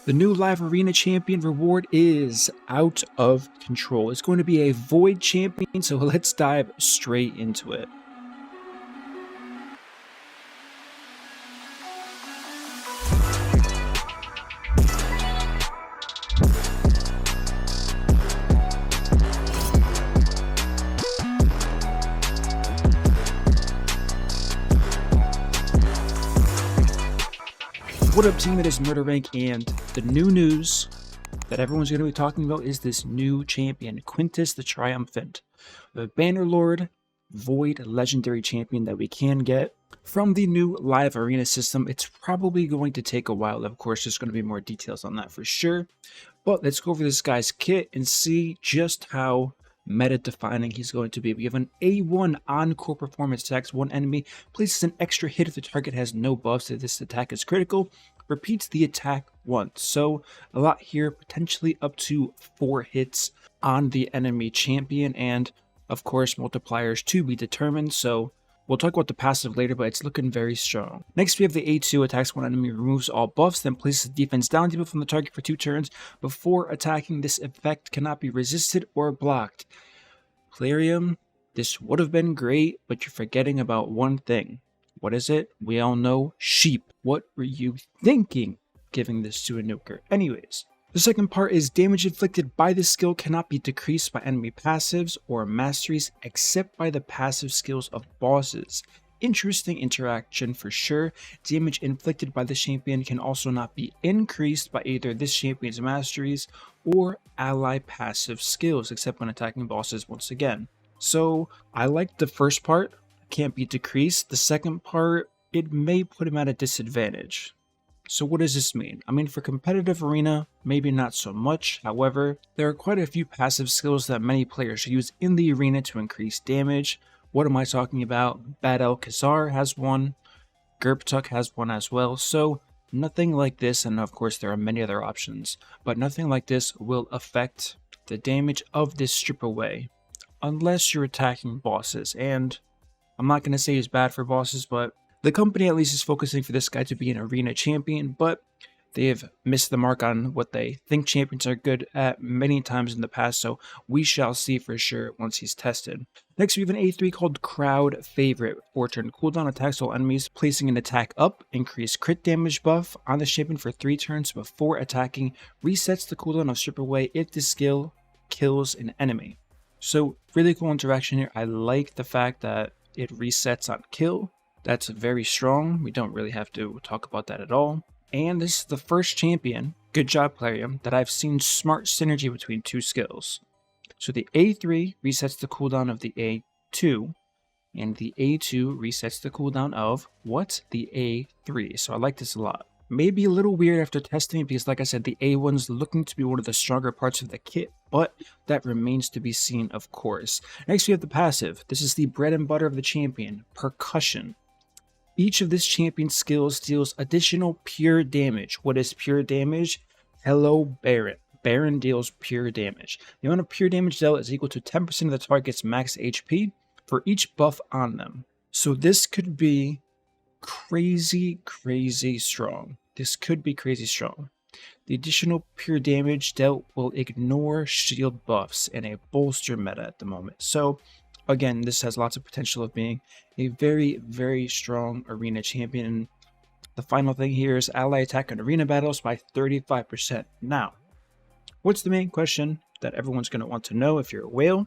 The new live arena champion reward is out of control. It's going to be a void champion, so let's dive straight into it. What up, team? It is MurderInc, and the new news that everyone's going to be talking about is this new champion, Quintus the Triumphant, the Bannerlord Void Legendary Champion that we can get from the new live arena system. It's probably going to take a while. Of course, there's going to be more details on that for sure. But let's go over this guy's kit and see just how meta-defining he's going to be. We have an A1 Encore performance, attacks one enemy, places an extra hit if the target has no buffs if this attack is critical, repeats the attack once. So a lot here, potentially up to 4 hits on the enemy champion, and of course multipliers to be determined. So we'll talk about the passive later, but it's looking very strong. Next, we have the A2, attacks one enemy, removes all buffs, then places defense down debuff from the target for 2 turns. Before attacking, this effect cannot be resisted or blocked. Plarium, this would have been great, but you're forgetting about one thing. What is it? We all know sheep. What were you thinking giving this to a nuker? Anyways, the second part is damage inflicted by this skill cannot be decreased by enemy passives or masteries except by the passive skills of bosses. Interesting interaction for sure. Damage inflicted by this champion can also not be increased by either this champion's masteries or ally passive skills except when attacking bosses once again. So I like the first part, can't be decreased. The second part, it may put him at a disadvantage. So what does this mean? I mean, for competitive arena, maybe not so much. However, there are quite a few passive skills that many players use in the arena to increase damage. What am I talking about? Bad Alcazar has one, Gerptuk has one as well, so nothing like this, and of course there are many other options, but nothing like this will affect the damage of this strip away, unless you're attacking bosses, and I'm not going to say it's bad for bosses, but the company at least is focusing for this guy to be an arena champion, but they have missed the mark on what they think champions are good at many times in the past, so we shall see for sure once he's tested. Next, we have an A3 called Crowd Favorite. 4-turn cooldown, attacks all enemies, placing an attack up, increase crit damage buff on the champion for 3 turns before attacking, resets the cooldown of strip away if the skill kills an enemy. So really cool interaction here. I like the fact that it resets on kill. That's very strong. We don't really have to talk about that at all. And this is the first champion, good job Plarium, that I've seen smart synergy between 2 skills. So the A3 resets the cooldown of the A2, and the A2 resets the cooldown of, what? The A3. So I like this a lot. Maybe a little weird after testing it because, like I said, the A1's looking to be one of the stronger parts of the kit, but that remains to be seen, of course. Next we have the passive. This is the bread and butter of the champion, Percussion. Each of this champion's skills deals additional pure damage. What is pure damage? Hello, Baron. Baron deals pure damage. The amount of pure damage dealt is equal to 10% of the target's max HP for each buff on them. So this could be crazy strong. This could be crazy strong. The additional pure damage dealt will ignore shield buffs in a bolster meta at the moment. So again, this has lots of potential of being a very strong arena champion. The final thing here is ally attack in arena battles by 35%. Now, what's the main question that everyone's going to want to know if you're a whale?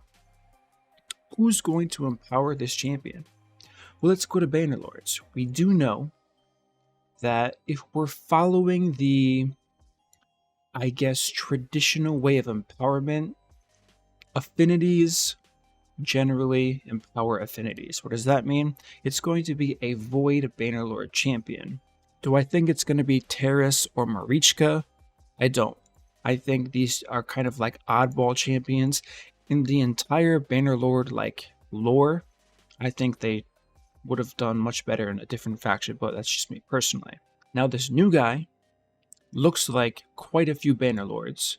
Who's going to empower this champion? Well, let's go to Bannerlords. We do know that if we're following the, I guess, traditional way of empowerment, affinities generally empower affinities. What does that mean? It's going to be a Void Bannerlord champion. Do I think it's going to be Terrace or Marichka? I don't. I think these are kind of like oddball champions. In the entire Bannerlord lore, I think they would have done much better in a different faction, but that's just me personally. Now this new guy looks like quite a few Bannerlords,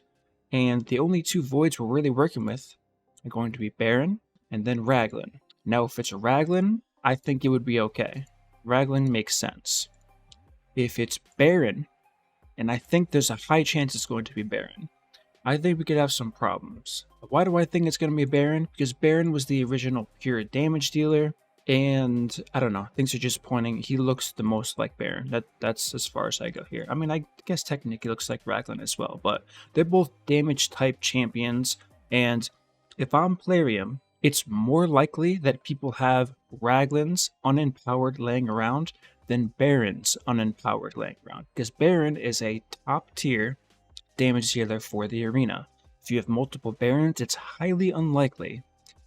and the only 2 voids we're really working with are going to be Baron and then Raglan. Now if it's a Raglan, I think it would be okay. Raglan makes sense. If it's Baron and I think there's a high chance it's going to be Baron. I think we could have some problems. Why do I think it's going to be Baron? Because Baron was the original pure damage dealer, and I don't know, things are just pointing. He looks the most like Baron. That's as far as I go here. I mean, I guess technically he looks like Raglan as well, but they're both damage type champions, and if I'm Plarium, it's more likely that people have Raglans unempowered laying around than Barons unempowered laying around, because Baron is a top tier damage dealer for the arena. If you have multiple Barons, it's highly unlikely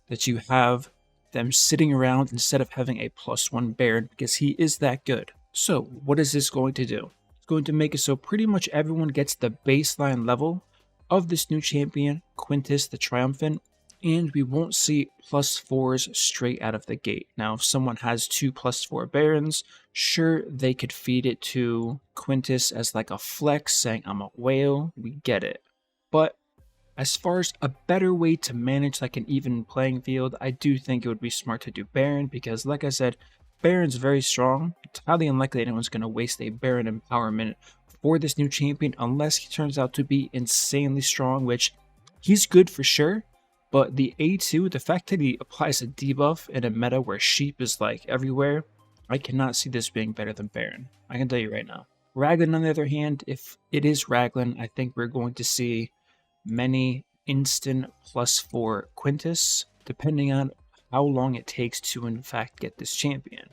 that you have them sitting around instead of having a +1 Baron, because he is that good. So what is this going to do? It's going to make it so pretty much everyone gets the baseline level of this new champion, Quintus the Triumphant, and we won't see +4s straight out of the gate. Now, if someone has 2 +4 Barons, sure, they could feed it to Quintus as like a flex, saying, I'm a whale, we get it. But as far as a better way to manage like an even playing field, I do think it would be smart to do Baron, because like I said, Baron's very strong. It's highly unlikely anyone's going to waste a Baron empowerment for this new champion unless he turns out to be insanely strong, which he's good for sure. But the A2, the fact that he applies a debuff in a meta where sheep is like everywhere, I cannot see this being better than Baron. I can tell you right now. Raglan, on the other hand, if it is Raglan, I think we're going to see many instant +4 Quintus, depending on how long it takes to in fact get this champion.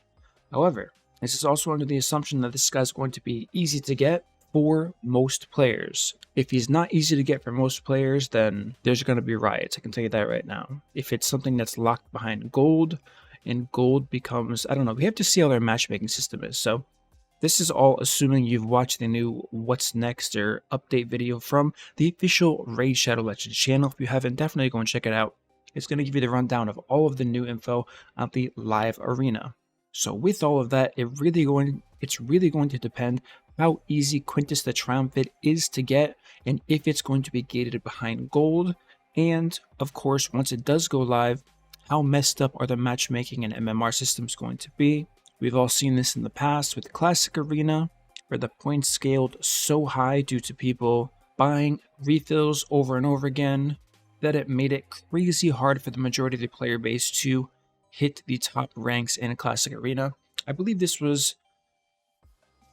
However, this is also under the assumption that this guy's going to be easy to get for most players. If he's not easy to get for most players, then there's going to be riots. I can tell you that right now. If it's something that's locked behind gold, and gold becomes, I don't know, we have to see how their matchmaking system is. So this is all assuming you've watched the new What's Next or update video from the official Raid Shadow Legends channel. If you haven't, definitely go and check it out. It's going to give you the rundown of all of the new info on the live arena. So with all of that, it's really going to depend how easy Quintus the Triumphant is to get, and if it's going to be gated behind gold, and of course, once it does go live, how messed up are the matchmaking and MMR systems going to be. We've all seen this in the past with Classic Arena, where the points scaled so high due to people buying refills over and over again that it made it crazy hard for the majority of the player base to hit the top ranks in Classic Arena. I believe this was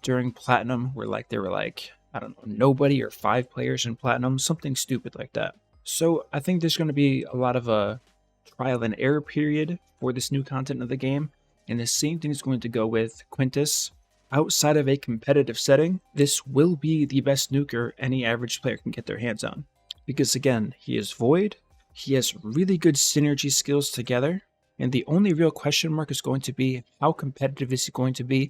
during Platinum, where like there were like, I don't know, nobody or 5 players in Platinum, something stupid like that. So I think there's going to be a lot of a trial and error period for this new content of the game, and the same thing is going to go with Quintus. Outside of a competitive setting, this will be the best nuker any average player can get their hands on, because again, he is Void, he has really good synergy skills together, and the only real question mark is going to be how competitive is he going to be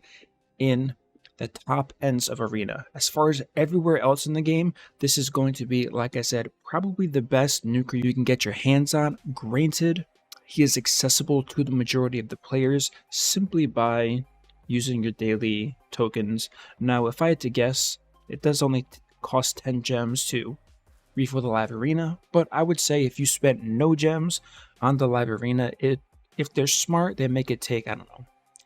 in the top ends of Arena. As far as everywhere else in the game, this is going to be, like I said, probably the best nuker you can get your hands on. Granted, he is accessible to the majority of the players simply by using your daily tokens. Now, if I had to guess, it does only cost 10 gems to refill the live arena, but I would say if you spent no gems on the live arena, if they're smart, they make it take, I don't know,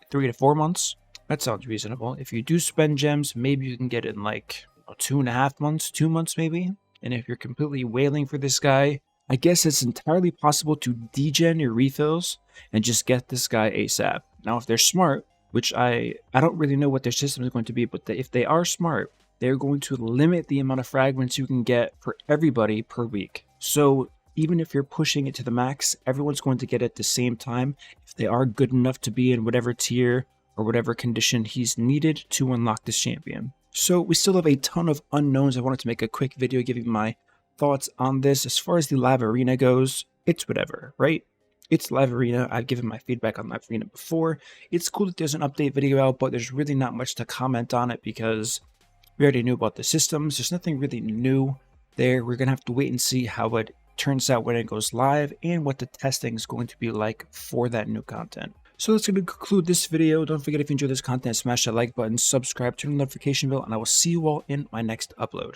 3 to 4 months. That sounds reasonable. If you do spend gems, maybe you can get it in like 2.5 months, 2 months maybe. And if you're completely wailing for this guy, I guess it's entirely possible to degen your refills and just get this guy ASAP. Now, if they're smart, which I don't really know what their system is going to be, but if they are smart, they're going to limit the amount of fragments you can get for everybody per week. So even if you're pushing it to the max, everyone's going to get it at the same time if they are good enough to be in whatever tier or whatever condition he's needed to unlock this champion. So we still have a ton of unknowns. I wanted to make a quick video giving my thoughts on this. As far as the live arena goes, it's whatever, right? It's live arena. I've given my feedback on live arena before. It's cool that there's an update video out, but there's really not much to comment on it because we already knew about the systems. There's nothing really new there. We're going to have to wait and see how it turns out when it goes live and what the testing is going to be like for that new content. So that's going to conclude this video. Don't forget, if you enjoyed this content, smash that like button, subscribe, turn on the notification bell, and I will see you all in my next upload.